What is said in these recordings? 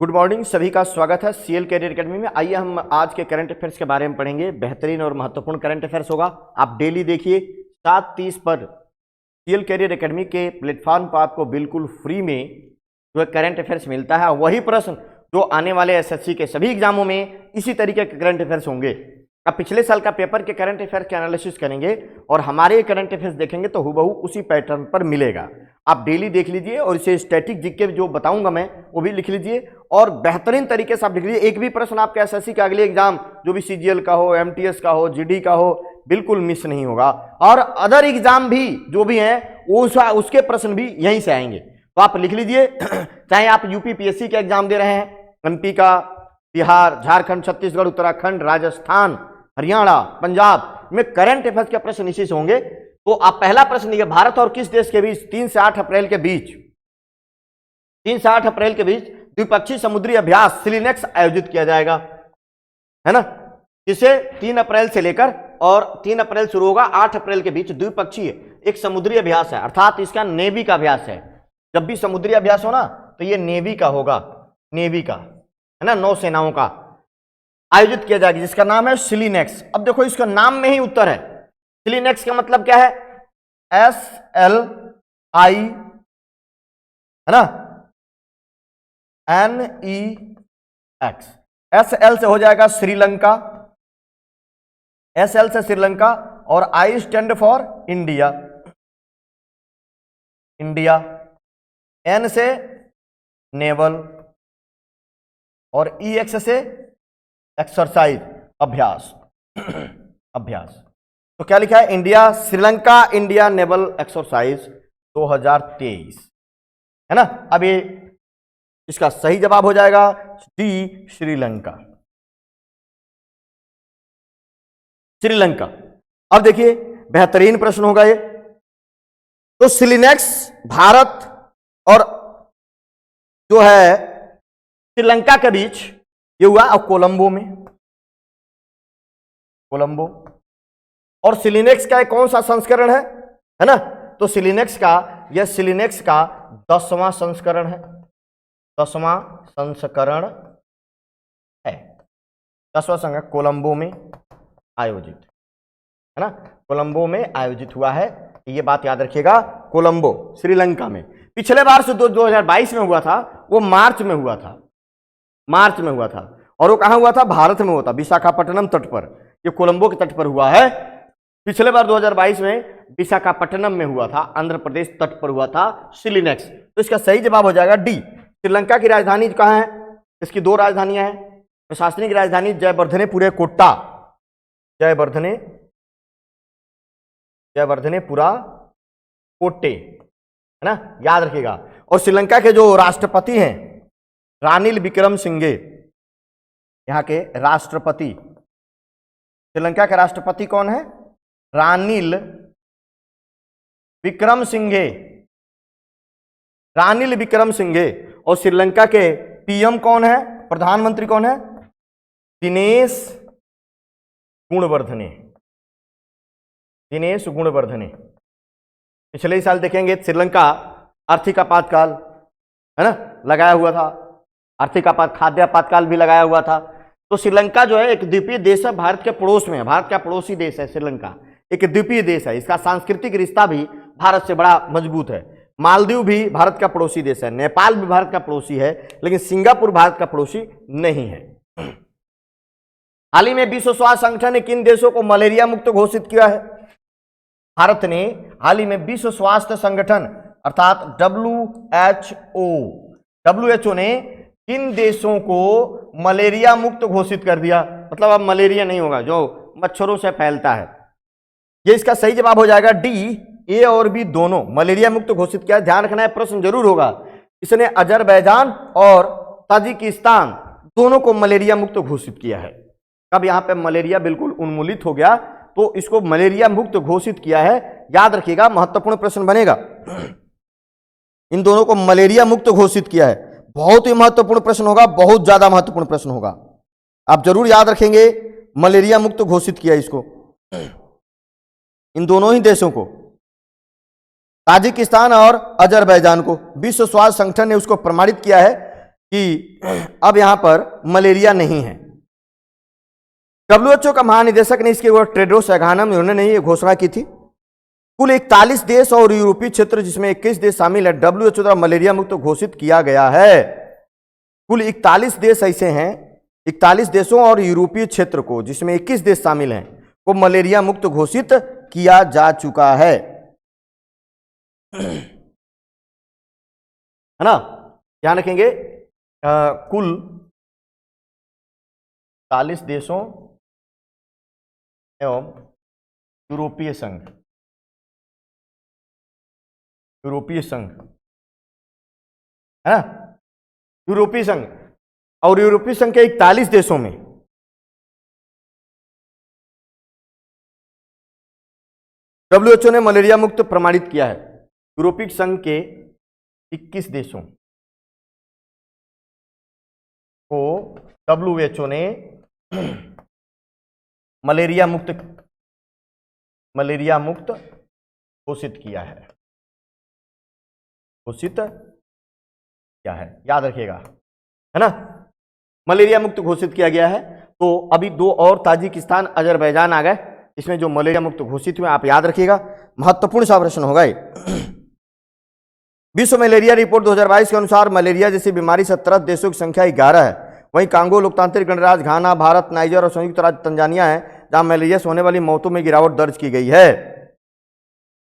Good morning, सभी का स्वागत है सीएल कैरियर एकेडमी में। आइए हम आज के करंट अफेयर्स के बारे में पढ़ेंगे। बेहतरीन और महत्वपूर्ण करंट अफेयर्स होगा। आप डेली देखिए 7:30 पर सीएल कैरियर एकेडमी के प्लेटफॉर्म पर आपको बिल्कुल फ्री में जो है करंट अफेयर्स मिलता है। वही प्रश्न जो आने वाले एसएससी के सभी एग्जामों में इसी तरीके के करंट अफेयर्स होंगे। अब पिछले साल का पेपर के करंट अफेयर्स के एनालिसिस करेंगे और हमारे करंट अफेयर्स देखेंगे तो हुबहू उसी पैटर्न पर मिलेगा। आप डेली देख लीजिए और इसे स्टैटिक जीके जो बताऊंगा मैं वो भी लिख लीजिए और बेहतरीन तरीके से आप लिख लीजिए। एक भी प्रश्न आपके एसएससी का अगले एग्जाम जो भी सीजीएल का हो, एमटीएस का हो, जीडी का हो, बिल्कुल मिस नहीं होगा। और अदर एग्जाम भी जो भी हैं उसके प्रश्न भी यहीं से आएंगे, तो आप लिख लीजिए। चाहे आप यूपीपीएससी का एग्जाम दे रहे हैं, एमपी का, बिहार, झारखंड, छत्तीसगढ़, उत्तराखंड, राजस्थान, हरियाणा, पंजाब में करंट अफेयर्स के प्रश्न इसी से होंगे। तो आप पहला प्रश्न लिखिए, भारत और किस देश के बीच 3 से 8 अप्रैल के बीच द्विपक्षीय समुद्री अभ्यास सिलिनेक्स आयोजित किया जाएगा, है ना। इसे 3 अप्रैल से लेकर और 3 अप्रैल शुरू होगा, 8 अप्रैल के बीच द्विपक्षीय एक समुद्री अभ्यास है, अर्थात इसका नेवी का अभ्यास है। जब भी समुद्री अभ्यास हो ना तो ये नेवी का होगा, नेवी का, है ना, नौसेनाओं का आयोजित किया जाएगा, जिसका नाम है सिलिनेक्स। अब देखो इसका नाम में ही उत्तर है। सिलिनेक्स का मतलब क्या है? SLI, है ना, NEX। SL से हो जाएगा श्रीलंका, SL से श्रीलंका, और I stand for India, India. N से नेवल और EX से एक्सरसाइज, अभ्यास। अभ्यास तो क्या लिखा है? India Sri Lanka India naval exercise 2023, है ना। अब ये इसका सही जवाब हो जाएगा डी, श्रीलंका। श्रीलंका। अब देखिए बेहतरीन प्रश्न होगा ये। तो सिलिनेक्स भारत और जो है श्रीलंका के बीच ये हुआ और कोलंबो में, कोलंबो। और सिलिनेक्स का कौन सा संस्करण है ना। तो सिलिनेक्स का, यह सिलिनेक्स का 10वां संस्करण है, 10वां संस्करण है, 10वां संस्करण कोलंबो में आयोजित, है ना, कोलंबो में आयोजित हुआ है। ये बात याद रखिएगा, कोलंबो श्रीलंका में। पिछले बार से 2022 में हुआ था, वो मार्च में हुआ था, मार्च में हुआ था। और वो कहां हुआ था? भारत में हुआ था, विशाखापट्टनम तट पर। ये कोलंबो के तट पर हुआ है। पिछले बार 2022 में विशाखापट्टनम में हुआ था, आंध्र प्रदेश तट पर हुआ था सिलिनेक्स। तो इसका सही जवाब हो जाएगा डी। श्रीलंका की राजधानी कहां है? इसकी 2 राजधानियां हैं। प्रशासनिक राजधानी जयवर्धने पुरे कोट्टा, जयवर्धने पुरा कोट्टे, है ना, याद रखिएगा। और श्रीलंका के जो राष्ट्रपति हैं रानिल विक्रमसिंघे, यहाँ के राष्ट्रपति, श्रीलंका के राष्ट्रपति कौन है? रानिल विक्रमसिंघे, रानिल विक्रमसिंघे। और श्रीलंका के पीएम कौन है? प्रधानमंत्री कौन है? दिनेश गुणवर्धने, दिनेश गुणवर्धने। पिछले ही साल देखेंगे श्रीलंका आर्थिक आपातकाल, है ना, लगाया हुआ था, आर्थिक खाद्य आपातकाल भी लगाया हुआ था। तो श्रीलंका जो है एक द्वीपीय देश है, भारत के पड़ोस में है, भारत का पड़ोसी देश है श्रीलंका, एक द्वीपीय देश है। इसका सांस्कृतिक रिश्ता भी भारत से बड़ा मजबूत है। मालदीव भी भारत का पड़ोसी देश है, नेपाल भी भारत का पड़ोसी है, लेकिन सिंगापुर भारत का पड़ोसी नहीं है। हाल ही में विश्व स्वास्थ्य संगठन ने किन देशों को मलेरिया मुक्त घोषित किया है? भारत ने हाल ही में विश्व स्वास्थ्य संगठन अर्थात WHO ने किन देशों को मलेरिया मुक्त घोषित कर दिया? मतलब अब मलेरिया नहीं होगा जो मच्छरों से फैलता है। ये इसका सही जवाब हो जाएगा डी। ए और बी दोनों मलेरिया मुक्त घोषित किया। ध्यान रखना है, प्रश्न जरूर होगा। इसने अजरबैजान और ताजिकिस्तान दोनों को मलेरिया मुक्त घोषित किया है। कब यहां पे मलेरिया बिल्कुल उन्मूलित हो गया तो इसको मलेरिया मुक्त घोषित किया है, याद रखिएगा, महत्वपूर्ण प्रश्न बनेगा। इन दोनों को मलेरिया मुक्त घोषित किया है, बहुत ही महत्वपूर्ण प्रश्न होगा, बहुत ज्यादा महत्वपूर्ण प्रश्न होगा। आप जरूर याद रखेंगे, मलेरिया मुक्त घोषित किया इसको, इन दोनों ही देशों को, ताजिकिस्तान और अजरबैजान को। विश्व स्वास्थ्य संगठन ने उसको प्रमाणित किया है कि अब यहां पर मलेरिया नहीं है। डब्ल्यूएचओ का महानिदेशक ने इसके टेड्रोस अधानम उन्होंने ये घोषणा की थी। कुल 41 देश और यूरोपीय क्षेत्र जिसमें 21 देश शामिल है डब्ल्यूएचओ द्वारा मलेरिया मुक्त घोषित किया गया है। कुल 41 देश ऐसे हैं, 41 देशों और यूरोपीय क्षेत्र को जिसमें 21 देश शामिल हैं को मलेरिया मुक्त घोषित किया जा चुका है ना। ध्यान रखेंगे कुल 40 देशों एवं यूरोपीय संघ है ना, यूरोपीय संघ और यूरोपीय संघ के 41 देशों में डब्ल्यूएचओ ने मलेरिया मुक्त प्रमाणित किया है। यूरोपीय संघ के 21 देशों को डब्ल्यूएचओ ने मलेरिया मुक्त घोषित किया है, याद रखिएगा, है ना। मलेरिया मुक्त घोषित किया गया है। तो अभी दो और ताजिकिस्तान अजरबैजान आ गए इसमें जो मलेरिया मुक्त घोषित हुए, आप याद रखिएगा, महत्वपूर्ण सा प्रश्न होगा ये। विश्व मलेरिया रिपोर्ट 2022 के अनुसार मलेरिया जैसी बीमारी से 17 देशों की संख्या 11 है। वहीं कांगो लोकतांत्रिक गणराज्य, घाना, भारत, नाइजर और संयुक्त राज्य तंजानिया है जहां मलेरिया से होने वाली मौतों में गिरावट दर्ज की गई है।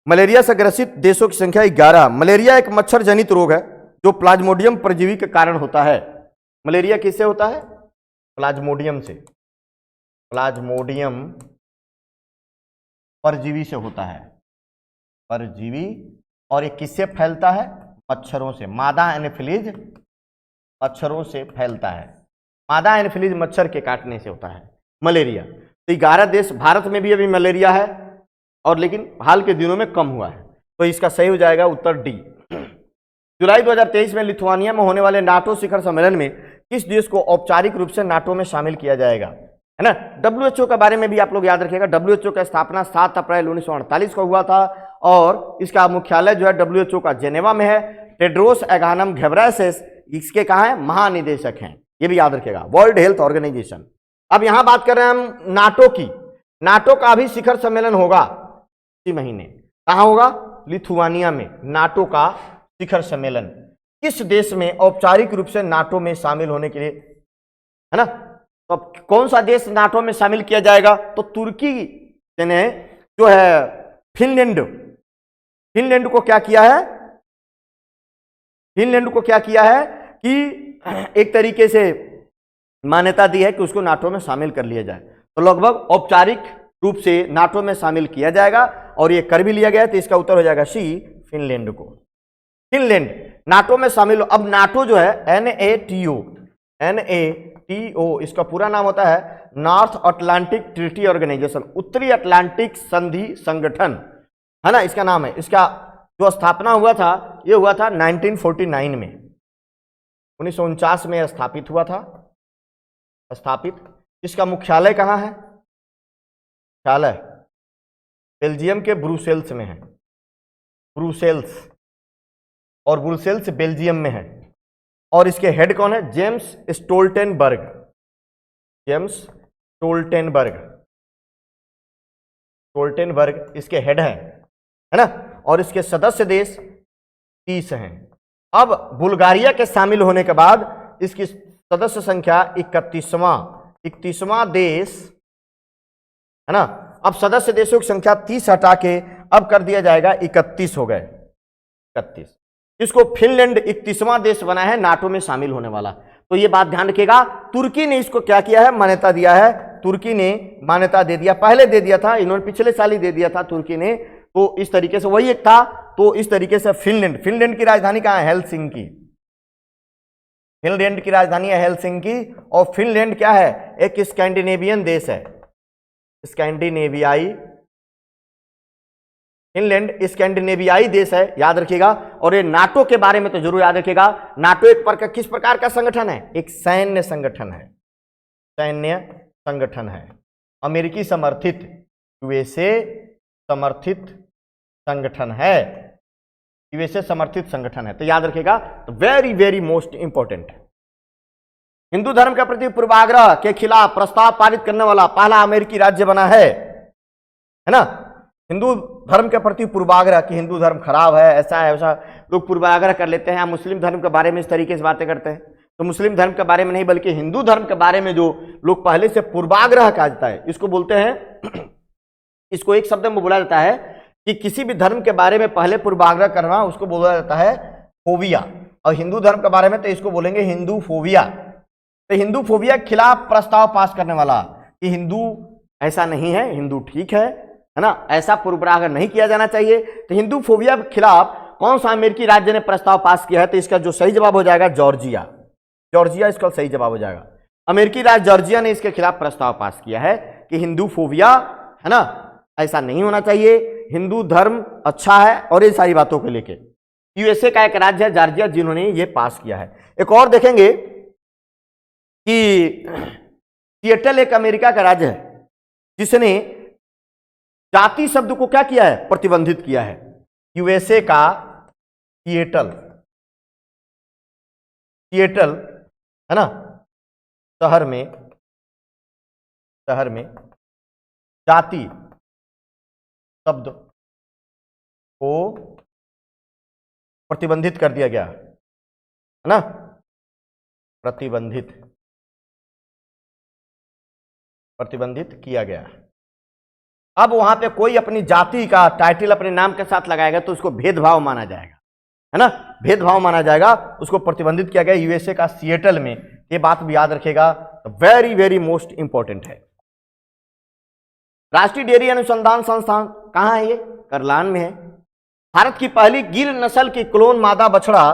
मलेरिया से ग्रसित देशों की संख्या 11। मलेरिया एक मच्छर जनित रोग है जो प्लाज्मोडियम परजीवी के कारण होता है। मलेरिया किससे होता है? प्लाज्मोडियम से, प्लाज्मोडियम परजीवी से होता है, परजीवी। और ये किससे फैलता है? मच्छरों से, मादा एनोफिलीज मच्छरों से फैलता है। मादा एनोफिलीज मच्छर के काटने से होता है मलेरिया। तो 11 देश, भारत में भी अभी मलेरिया है और लेकिन हाल के दिनों में कम हुआ है, तो इसका सही हो जाएगा उत्तर डी। जुलाई 2023 में लिथुआनिया में होने वाले नाटो शिखर सम्मेलन में किस देश को औपचारिक रूप से नाटो में शामिल किया जाएगा, है ना। डब्ल्यूएचओ के बारे में भी आप लोग याद रखिएगा। डब्ल्यूएचओ का स्थापना 7 अप्रैल 1948 को हुआ था और इसका मुख्यालय जो है डब्ल्यूएचओ का जेनेवा में है। टेड्रोस अधानम घेब्रेयेसस इसके कहाँ है? महानिदेशक हैं, ये भी याद रखिएगा, वर्ल्ड हेल्थ ऑर्गेनाइजेशन। अब यहां बात कर रहे हैं हम नाटो की। नाटो का भी शिखर सम्मेलन होगा इसी महीने। कहां होगा? लिथुआनिया में। नाटो का शिखर सम्मेलन किस देश में औपचारिक रूप से नाटो में शामिल होने के लिए, है ना। तो अब कौन सा देश नाटो में शामिल किया जाएगा? तो तुर्की ने जो है फिनलैंड को क्या किया है? फिनलैंड को क्या किया है कि एक तरीके से मान्यता दी है कि उसको नाटो में शामिल कर लिया जाए। तो लगभग औपचारिक रूप से नाटो में शामिल किया जाएगा और ये कर भी लिया गया। तो इसका उत्तर हो जाएगा सी, फिनलैंड को। फिनलैंड नाटो में शामिल हो। अब नाटो जो है NATO, इसका पूरा नाम होता है नॉर्थ अटलांटिक ट्रीटी ऑर्गेनाइजेशन, उत्तरी अटलांटिक संधि संगठन, है ना, इसका नाम है। इसका जो स्थापना हुआ था ये हुआ था 1949 में, 1949 में स्थापित हुआ था। इसका मुख्यालय कहाँ है? मुख्यालय बेल्जियम के ब्रुसेल्स में है, ब्रुसेल्स, और ब्रुसेल्स बेल्जियम में है। और इसके हेड कौन है? जेम्स स्टोल्टेनबर्ग इसके हेड है ना। और इसके सदस्य देश 30 हैं। अब बुल्गारिया के शामिल होने के बाद इसकी सदस्य संख्या 31वां देश, है ना। अब सदस्य देशों की संख्या 30 हटा के अब कर दिया जाएगा 31 हो गए, 31। इसको फिनलैंड 31वां देश बना है नाटो में शामिल होने वाला। तो ये बात ध्यान रखिएगा। तुर्की ने इसको क्या किया है? मान्यता दिया है। तुर्की ने मान्यता दे दिया, पहले दे दिया था, इन्होंने पिछले साल ही दे दिया था तुर्की ने। तो इस तरीके से वही एक था। तो इस तरीके से फिनलैंड की राजधानी कहाँ है? हेलसिंकी। फिनलैंड की राजधानी है हेलसिंकी। और फिनलैंड क्या है? एक स्कैंडिनेवियन देश है, स्कैंडिनेवियाई। फिनलैंड स्कैंडिनेवियाई देश है, याद रखिएगा। और ये नाटो के बारे में तो जरूर याद रखिएगा। नाटो एक किस प्रकार का संगठन है? एक सैन्य संगठन है, अमेरिकी समर्थित, यूएसए समर्थित संगठन है, यूएसए समर्थित संगठन है। तो याद रखिएगा, तो very very most important. Hindu धर्म के प्रति पूर्वाग्रह के खिलाफ प्रस्ताव पारित करने वाला पहला अमेरिकी राज्य बना है ना। हिंदू धर्म के प्रति पूर्वाग्रह कि हिंदू धर्म खराब है, ऐसा है वैसा, लोग पूर्वाग्रह कर लेते हैं। मुस्लिम धर्म के बारे में इस तरीके से बातें करते हैं, तो मुस्लिम धर्म के बारे में नहीं बल्कि हिंदू धर्म के बारे में जो लोग पहले से पूर्वाग्रह कहा जाता है, इसको बोलते हैं, इसको एक शब्द में बोला जाता है कि किसी भी धर्म के बारे में पहले पूर्वाग्रह करना, उसको बोला जाता है फोबिया। और हिंदू धर्म के बारे में तो इसको बोलेंगे हिंदू फोबिया। तो हिंदू फोबिया के खिलाफ प्रस्ताव पास करने वाला कि हिंदू ऐसा नहीं है, हिंदू ठीक है ना, ऐसा पूर्वाग्रह नहीं किया जाना चाहिए। तो हिंदू फोबिया के खिलाफ कौन सा अमेरिकी राज्य ने प्रस्ताव पास किया है? तो इसका जो सही जवाब हो जाएगा जॉर्जिया। जॉर्जिया इसका सही जवाब हो जाएगा। अमेरिकी राज्य जॉर्जिया ने इसके खिलाफ प्रस्ताव पास किया है कि हिंदू फोबिया है ना, ऐसा नहीं होना चाहिए, हिंदू धर्म अच्छा है, और इन सारी बातों को लेके यूएसए का एक राज्य है जॉर्जिया जिन्होंने ये पास किया है। एक और देखेंगे कि सिएटल एक अमेरिका का राज्य है जिसने जाति शब्द को क्या किया है? प्रतिबंधित किया है। यूएसए का सिएटल, सिएटल है ना, शहर में जाति शब्द को प्रतिबंधित कर दिया गया है ना, प्रतिबंधित किया गया। अब वहां पे कोई अपनी जाति का टाइटल अपने नाम के साथ लगाएगा तो उसको भेदभाव माना जाएगा, है ना, भेदभाव माना जाएगा, उसको प्रतिबंधित किया गया यूएसए का सिएटल में। ये बात भी याद रखिएगा, वेरी वेरी मोस्ट इंपॉर्टेंट है। राष्ट्रीय डेयरी अनुसंधान संस्थान कहाँ है? ये करलान में है। भारत की पहली गिर नस्ल की क्लोन मादा बछड़ा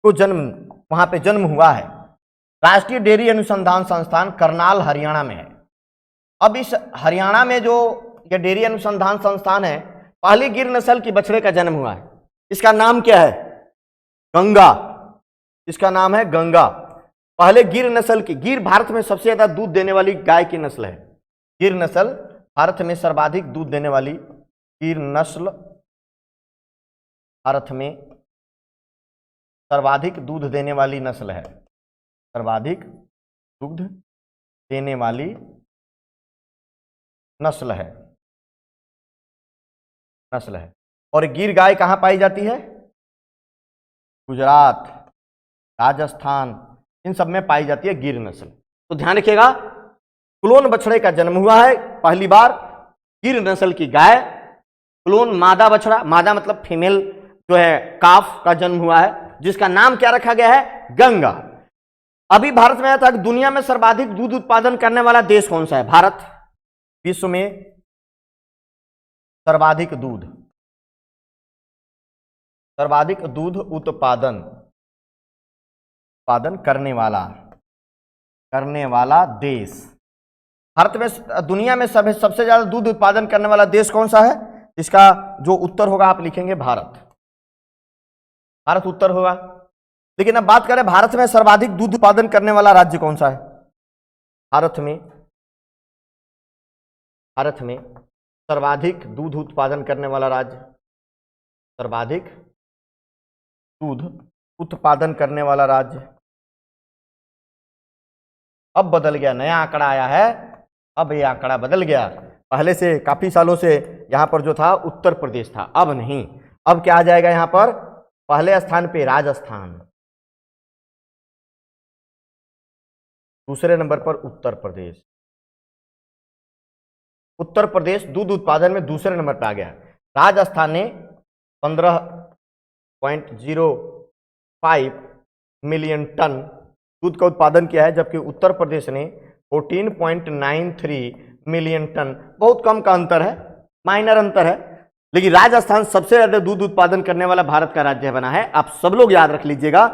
को वहां पे जन्म हुआ है। राष्ट्रीय डेयरी अनुसंधान संस्थान करनाल हरियाणा में है। अब इस हरियाणा में जो ये डेयरी अनुसंधान संस्थान है, पहली गिर नस्ल की बछड़े का जन्म हुआ है। इसका नाम क्या है? गंगा। इसका नाम है गंगा। पहले गिर नस्ल की, गिर भारत में सबसे ज्यादा दूध देने वाली गाय की नस्ल है। गिर नस्ल भारत में सर्वाधिक दूध देने वाली, गिर नस्ल भारत में सर्वाधिक दूध देने वाली नस्ल है। सर्वाधिक दूध देने वाली नस्ल है, और गिर गाय कहाँ पाई जाती है? गुजरात, राजस्थान, इन सब में पाई जाती है गिर नस्ल। तो ध्यान रखिएगा, क्लोन बछड़े का जन्म हुआ है पहली बार, गिर नस्ल की गाय, क्लोन मादा बछड़ा, मादा मतलब फीमेल जो है काफ का जन्म हुआ है, जिसका नाम क्या रखा गया है? गंगा। अभी भारत में आया था, दुनिया में सर्वाधिक दूध उत्पादन करने वाला देश कौन सा है? भारत। विश्व में सर्वाधिक दूध उत्पादन करने वाला देश। भारत में, दुनिया में सबसे ज्यादा दूध उत्पादन करने वाला देश कौन सा है? इसका जो उत्तर होगा आप लिखेंगे भारत। भारत उत्तर होगा। लेकिन अब बात करें भारत में सर्वाधिक दूध उत्पादन करने वाला राज्य कौन सा है? भारत में सर्वाधिक दूध उत्पादन करने वाला राज्य, सर्वाधिक दूध उत्पादन करने वाला राज्य। अब बदल गया, नया आंकड़ा आया है, अब ये आंकड़ा बदल गया। पहले से काफी सालों से यहां पर जो था उत्तर प्रदेश था, अब नहीं, अब क्या आ जाएगा यहां पर? पहले स्थान पे राजस्थान, दूसरे नंबर पर उत्तर प्रदेश। उत्तर प्रदेश दूध उत्पादन में दूसरे नंबर पर आ गया। राजस्थान ने 15.05 मिलियन टन दूध का उत्पादन किया है, जबकि उत्तर प्रदेश ने 14.93 मिलियन टन। बहुत कम का अंतर है, माइनर अंतर है, लेकिन राजस्थान सबसे ज्यादा दूध उत्पादन करने वाला भारत का राज्य बना है। आप सब लोग याद रख लीजिएगा,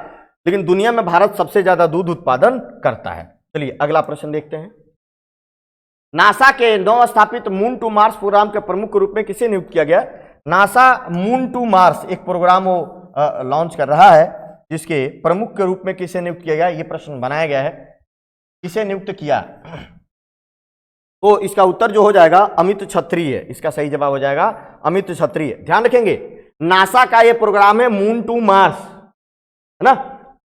लेकिन दुनिया में भारत सबसे ज्यादा दूध उत्पादन करता है। चलिए अगला प्रश्न देखते हैं। नासा के नव स्थापित मून टू मार्स प्रोग्राम के प्रमुख के रूप में किसे नियुक्त किया गया? नासा मून टू मार्स एक प्रोग्राम वो लॉन्च कर रहा है, जिसके प्रमुख के रूप में किसे नियुक्त किया गया? ये प्रश्न बनाया गया है, किसे नियुक्त किया? तो इसका उत्तर जो हो जाएगा अमित क्षत्रिय, इसका सही जवाब हो जाएगा अमित क्षत्रिय। ध्यान रखेंगे, नासा का ये प्रोग्राम है मून टू मार्स, है ना,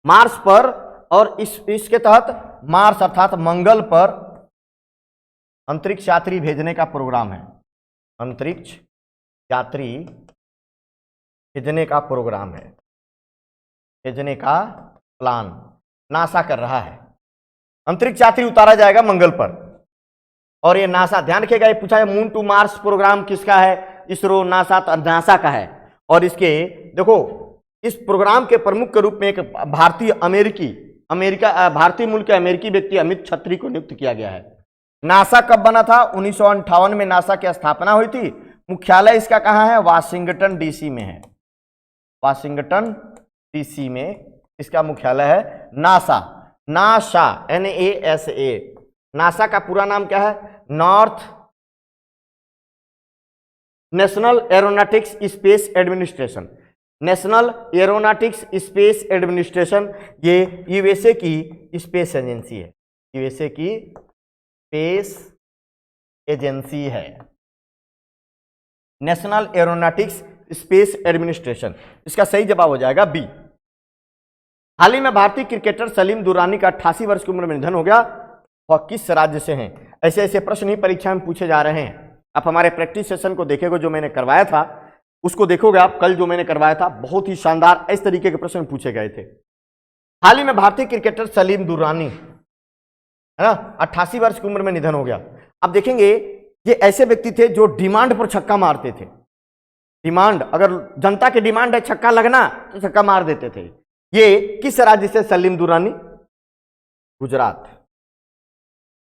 मार्स पर और इसके तहत मार्स अर्थात मंगल पर अंतरिक्ष यात्री भेजने का प्रोग्राम है। अंतरिक्ष यात्री भेजने का प्रोग्राम है, भेजने का प्लान नासा कर रहा है। अंतरिक्ष यात्री उतारा जाएगा मंगल पर। और ये नासा, ध्यान रखिएगा, ये पूछा है मून टू मार्स प्रोग्राम किसका है? इसरो, नासा, तो नासा का है। और इसके देखो, इस प्रोग्राम के प्रमुख के रूप में एक भारतीय मूल के अमेरिकी व्यक्ति अमित छत्री को नियुक्त किया गया है। नासा कब बना था? 1958 में नासा की स्थापना हुई थी। मुख्यालय इसका कहाँ है? वाशिंगटन डीसी में है। वाशिंगटन डीसी में इसका मुख्यालय है। नासा, NASA नासा का पूरा नाम क्या है? National aeronautics space administration. National aeronautics space administration ये यूएसए की स्पेस एजेंसी है। यूएसए की स्पेस एजेंसी है, नेशनल एरोनॉटिक्स स्पेस एडमिनिस्ट्रेशन। इसका सही जवाब हो जाएगा बी। हाल ही में भारतीय क्रिकेटर सलीम दुरानी का 88 वर्ष की उम्र में निधन हो गया। वह किस राज्य से हैं? ऐसे ऐसे प्रश्न ही परीक्षा में पूछे जा रहे हैं। आप हमारे प्रैक्टिस सेशन को देखेंगे, जो मैंने करवाया था उसको देखोगे आप, कल जो मैंने करवाया था, बहुत ही शानदार इस तरीके के प्रश्न पूछे गए थे। हाल ही में भारतीय क्रिकेटर सलीम दुरानी, है ना, 88 वर्ष की उम्र में निधन हो गया। अब देखेंगे, ये ऐसे व्यक्ति थे जो डिमांड पर छक्का मारते थे। डिमांड, अगर जनता की डिमांड है छक्का लगना तो छक्का मार देते थे। ये किस राज्य से? सलीम दुरानी, गुजरात।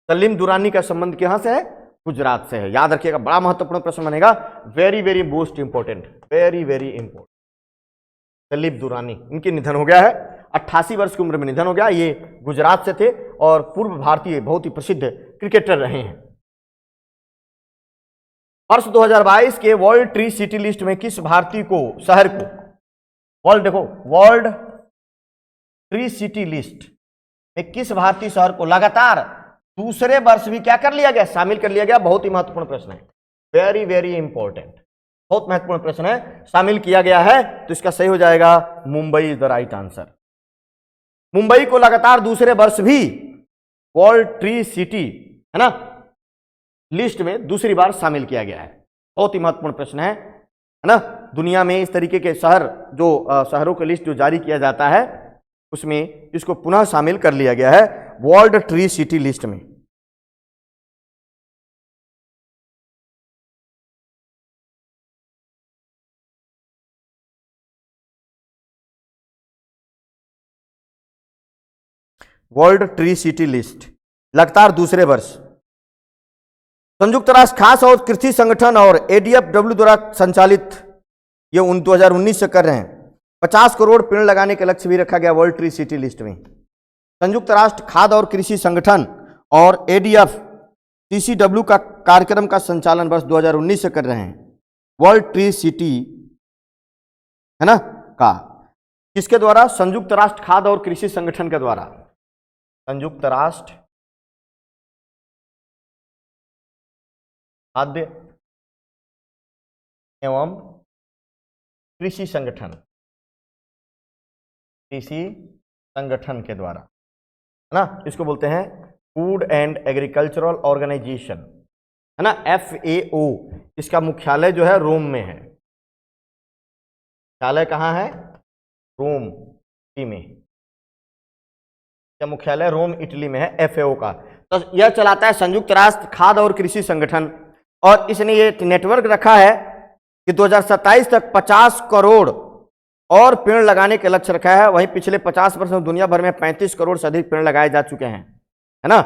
सलीम दुरानी का संबंध कहां से है? गुजरात से है। याद रखिएगा, बड़ा महत्वपूर्ण प्रश्न बनेगा। Very very most important, very very important. Salim Durani, इनकी निधन हो गया है, 88 वर्ष की उम्र में निधन हो गया। ये गुजरात से थे और पूर्व भारतीय बहुत ही प्रसिद्ध क्रिकेटर रहे हैं। वर्ष 2022 के वर्ल्ड ट्री सिटी लिस्ट में किस भारतीय को, शहर को, वर्ल्ड ट्री सिटी लिस्ट में किस भारतीय शहर को लगातार दूसरे वर्ष भी क्या कर लिया गया? शामिल कर लिया गया। बहुत ही महत्वपूर्ण प्रश्न है, वेरी वेरी इंपॉर्टेंट, बहुत महत्वपूर्ण प्रश्न है। शामिल किया गया है तो इसका सही हो जाएगा Mumbai is the right answer. Mumbai को लगातार दूसरे वर्ष भी वर्ल्ड ट्री सिटी, है ना, लिस्ट में दूसरी बार शामिल किया गया है। बहुत ही महत्वपूर्ण प्रश्न है ना। दुनिया में इस तरीके के शहर, जो शहरों की लिस्ट जो जारी किया जाता है, उसमें इसको पुनः शामिल कर लिया गया है वर्ल्ड ट्री सिटी लिस्ट में। वर्ल्ड ट्री सिटी लिस्ट लगातार दूसरे वर्ष। संयुक्त राष्ट्र खाद्य और कृषि संगठन और ADFW द्वारा संचालित ये 2019 से कर रहे हैं। 50 करोड़ पेड़ लगाने का लक्ष्य भी रखा गया वर्ल्ड ट्री सिटी लिस्ट में। संयुक्त राष्ट्र खाद्य और कृषि संगठन और ADFCCW का कार्यक्रम का संचालन वर्ष 2019 से कर रहे हैं। वर्ल्ड ट्री सिटी, है ना, का किसके द्वारा? संयुक्त राष्ट्र खाद्य और कृषि संगठन के द्वारा। संयुक्त राष्ट्र खाद्य एवं कृषि संगठन, कृषि संगठन के द्वारा, है ना, इसको बोलते हैं फूड एंड एग्रीकल्चरल ऑर्गेनाइजेशन, है ना, FAO। इसका मुख्यालय जो है रोम में है। मुख्यालय कहाँ है? रोम, इटली में। इसका मुख्यालय रोम, इटली में है, FAO का। तो यह चलाता है संयुक्त राष्ट्र खाद्य और कृषि संगठन, और इसने ये नेटवर्क रखा है कि 2027 तक 50 करोड़ और पेड़ लगाने के लक्ष्य रखा है। वहीं पिछले 50 वर्षों में दुनिया भर में 35 करोड़ से अधिक पेड़ लगाए जा चुके हैं, है ना।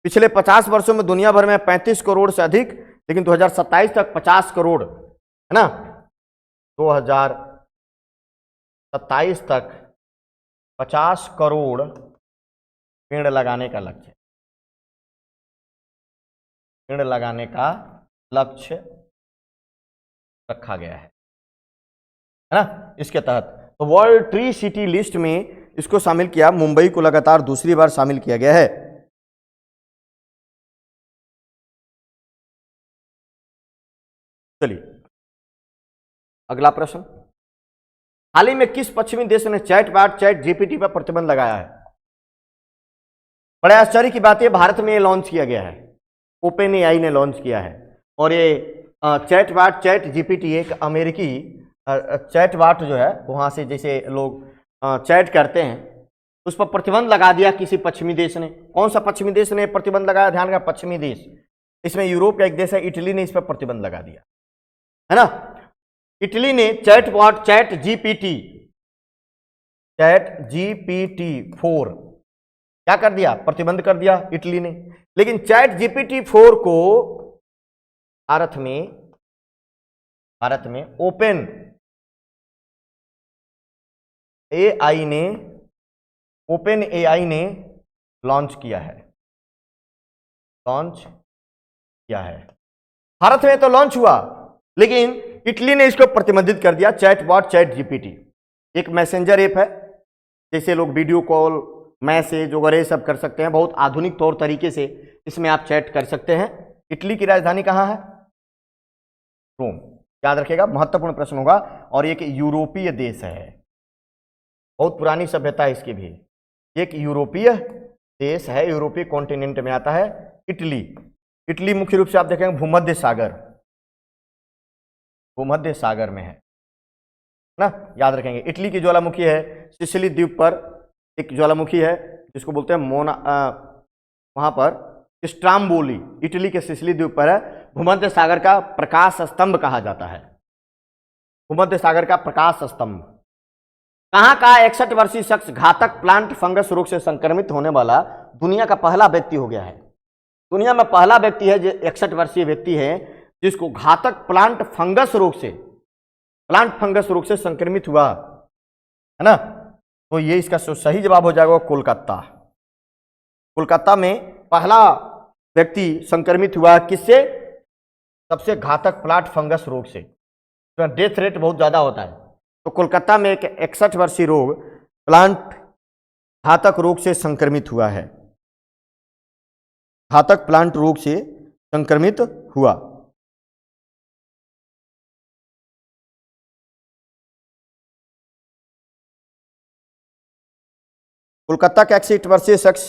पिछले 50 वर्षों में दुनिया भर में 35 करोड़ से अधिक, लेकिन 2027 तक 50 करोड़, है ना, 2027 तक 50 करोड़ पेड़ लगाने का लक्ष्य, पेड़ लगाने का लक्ष्य रखा गया है ना, इसके तहत। तो वर्ल्ड ट्री सिटी लिस्ट में इसको शामिल किया। मुंबई को लगातार दूसरी बार शामिल किया गया है। चलिए अगला प्रश्न। हाल ही में किस पश्चिमी देश ने चैट GPT पर प्रतिबंध लगाया है? बड़े आश्चर्य की बात है, भारत में ये लॉन्च किया गया है, ओपन एआई ने लॉन्च किया है। और ये चैट जीपीटी एक अमेरिकी चैट बाट जो है, वहाँ से जैसे लोग चैट करते हैं, उस पर प्रतिबंध लगा दिया किसी पश्चिमी देश ने। कौन सा पश्चिमी देश ने प्रतिबंध लगाया? ध्यान का पश्चिमी देश, इसमें यूरोप का एक देश है इटली ने इस पर प्रतिबंध लगा दिया है ना। इटली ने चैट जीपीटी 4 क्या कर दिया? प्रतिबंध कर दिया इटली ने। लेकिन चैट जीपीटी 4 को भारत में ओपन एआई ने लॉन्च किया है। भारत में तो लॉन्च हुआ, लेकिन इटली ने इसको प्रतिबंधित कर दिया। चैट जीपीटी एक मैसेंजर ऐप है, जैसे लोग वीडियो कॉल, मैसेज वगैरह सब कर सकते हैं। बहुत आधुनिक तौर तरीके से इसमें आप चैट कर सकते हैं। इटली की राजधानी कहाँ है? रोम। याद रखिएगा, महत्वपूर्ण प्रश्न होगा। और एक यूरोपीय देश है, बहुत पुरानी सभ्यता है इसकी भी। एक यूरोपीय देश है, यूरोपीय कॉन्टिनेंट में आता है इटली मुख्य रूप से आप देखेंगे भूमध्य सागर में है ना। याद रखेंगे, इटली की ज्वालामुखी है सिसिली द्वीप पर, एक ज्वालामुखी है जिसको बोलते हैं वहां पर स्ट्राम्बोली, इटली के सिसिली द्वीप पर है। भूमध्य सागर का प्रकाश स्तंभ कहा जाता है। भूमध्य सागर का प्रकाश स्तंभ। कहां का 61 वर्षीय शख्स घातक प्लांट फंगस रोग से संक्रमित होने वाला दुनिया का पहला व्यक्ति हो गया है? दुनिया में पहला व्यक्ति है जो 61 वर्षीय व्यक्ति है जिसको घातक प्लांट फंगस रोग से संक्रमित हुआ है ना। तो ये इसका सही जवाब हो जाएगा कोलकाता में पहला व्यक्ति संक्रमित हुआ किससे? सबसे घातक प्लांट फंगस रोग से। तो डेथ रेट बहुत ज्यादा होता है। तो कोलकाता में एक 61 वर्षीय प्लांट घातक रोग से संक्रमित हुआ है। घातक प्लांट रोग से संक्रमित हुआ। कोलकाता का 61 वर्षीय शख्स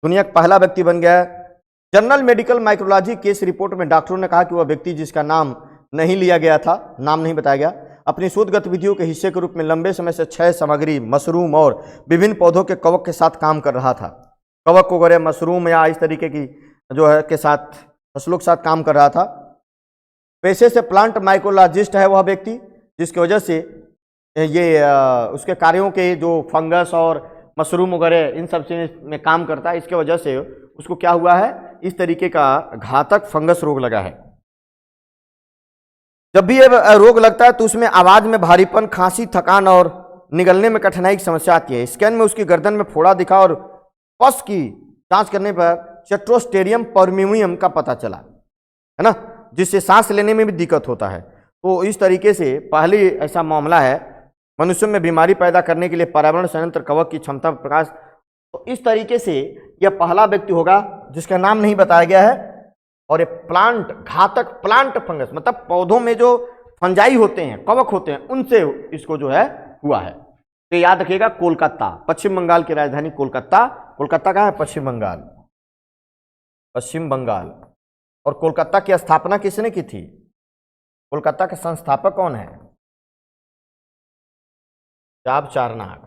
दुनिया का पहला व्यक्ति बन गया। General medical micrology case report में डॉक्टरों ने कहा कि वह व्यक्ति जिसका नाम नहीं लिया गया था, नाम नहीं बताया गया, अपनी शोध गतिविधियों के हिस्से के रूप में लंबे समय से क्षय सामग्री, मशरूम और विभिन्न पौधों के कवक के साथ काम कर रहा था। कवक वगैरह, मशरूम या इस तरीके की जो है के साथ फसलों के साथ काम कर रहा था। पेशे से प्लांट माइक्रोलॉजिस्ट है वह व्यक्ति, जिसकी वजह से ये उसके कार्यों के जो फंगस और मशरूम वगैरह इन सब चीज में काम करता है। इसके वजह से उसको क्या हुआ है? इस तरीके का घातक फंगस रोग लगा है। जब भी ये रोग लगता है तो उसमें आवाज में भारीपन, खांसी, थकान और निगलने में कठिनाई की समस्या आती है। स्कैन में उसकी गर्दन में फोड़ा दिखा और पस की जांच करने पर सेट्रोस्टेरियम पर्म्यूमियम का पता चला, है ना, जिससे सांस लेने में भी दिक्कत होता है। तो इस तरीके से पहले ऐसा मामला है। मनुष्य में बीमारी पैदा करने के लिए पर्यावरण संयंत्र कवक की क्षमता प्रकाश। तो इस तरीके से यह पहला व्यक्ति होगा जिसका नाम नहीं बताया गया है। और ये घातक प्लांट फंगस मतलब पौधों में जो फंजाई होते हैं, कवक होते हैं, उनसे इसको जो है हुआ है। तो याद रखिएगा, कोलकाता, पश्चिम बंगाल की राजधानी कोलकाता। कोलकाता कहाँ है? पश्चिम बंगाल। और कोलकाता की स्थापना किसने की थी? कोलकाता के संस्थापक कौन है? चाब चारनाक।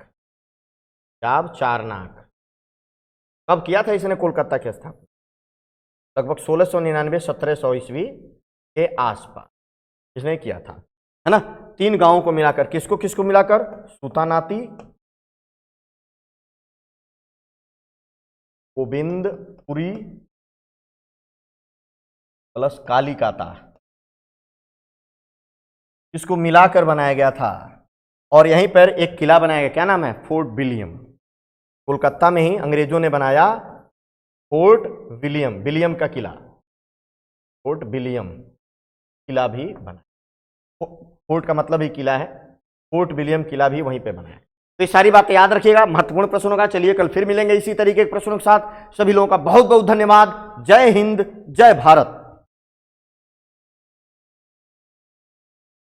कब किया था इसने कोलकाता की स्थापना? लगभग 1699-1700 ईस्वी के आसपास इसने किया था, है ना। 3 गांवों को मिलाकर, किसको मिलाकर? सूतानाती, गोविंदपुरी प्लस कालीकाता, इसको मिलाकर बनाया गया था। और यहीं पर एक किला बनाया गया, क्या नाम है? Fort William. कोलकाता में ही अंग्रेजों ने बनाया फोर्ट विलियम का किला। फोर्ट विलियम किला भी बना। फोर्ट का मतलब ही किला है, फोर्ट विलियम किला भी वहीं पे बना है। तो ये सारी बातें याद रखिएगा, महत्वपूर्ण प्रश्न होगा। चलिए कल फिर मिलेंगे इसी तरीके के प्रश्नों के साथ। सभी लोगों का बहुत बहुत धन्यवाद। जय हिंद, जय भारत।